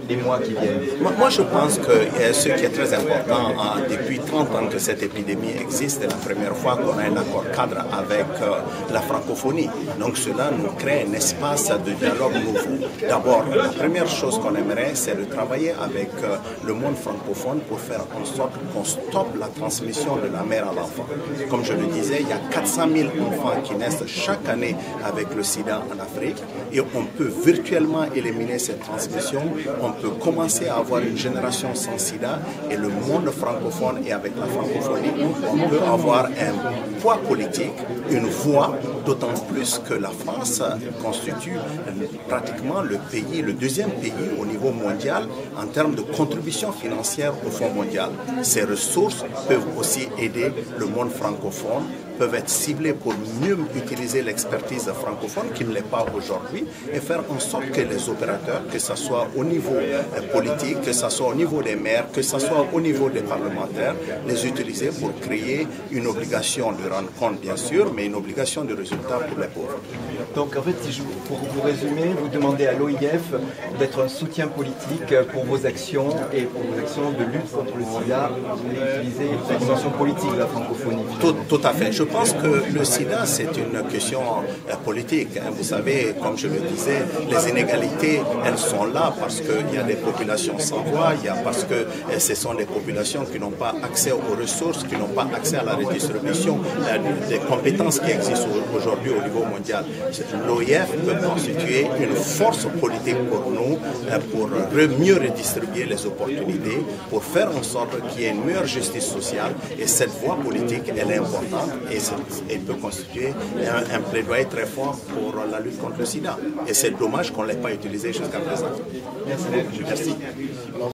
les mois qui viennent? Moi, je pense que ce qui est très important, depuis 30 ans que cette épidémie existe, c'est la première fois qu'on a un accord cadre avec la francophonie. Donc cela nous crée un espace de dialogue nouveau. D'abord, la première chose qu'on aimerait, c'est de travailler avec le monde francophone pour faire en sorte qu'on stoppe la transmission de la mère à l'enfant. Comme je le disais, il y a 400 000 enfants qui naissent chaque année avec le sida en Afrique et on peut virtuellement éliminer cette transmission. On peut commencer à avoir une génération sans sida et le monde francophone et avec la francophonie, on peut avoir un poids politique, une voix, d'autant plus que la France constitue pratiquement le deuxième pays au niveau mondial en termes de contribution financière au Fonds mondial. Ces ressources peuvent aussi aider le monde francophone, peuvent être ciblées pour mieux utiliser l'expertise francophone qui ne l'est pas aujourd'hui et faire en sorte que les opérateurs, que ce soit au niveau politique, que ce soit au niveau des maires, que ce soit au niveau des parlementaires, les utiliser pour créer une obligation de rendre compte bien sûr, mais une obligation de résultat pour les pauvres. Donc en fait, pour vous résumer, vous demandez à l'OIF d'être un soutien politique pour vos actions et pour vos actions de lutte contre le sida, vous voulez utiliser la dimension politique de la francophonie. Tout à fait. Je pense que le sida, c'est une question politique. Vous savez, comme je le disais, les inégalités, elles sont là parce qu'il y a des populations sans voix, parce que ce sont des populations qui n'ont pas accès aux ressources, qui n'ont pas accès à la redistribution des compétences qui existent aujourd'hui au niveau mondial. L'OIF peut constituer une force politique pour nous, pour mieux redistribuer les opportunités, pour faire en sorte qu'il y ait une meilleure justice sociale. Et cette voie politique, elle est importante et elle peut constituer un plaidoyer très fort pour la lutte contre le sida. Et c'est dommage qu'on ne l'ait pas utilisé jusqu'à présent. Merci. Merci.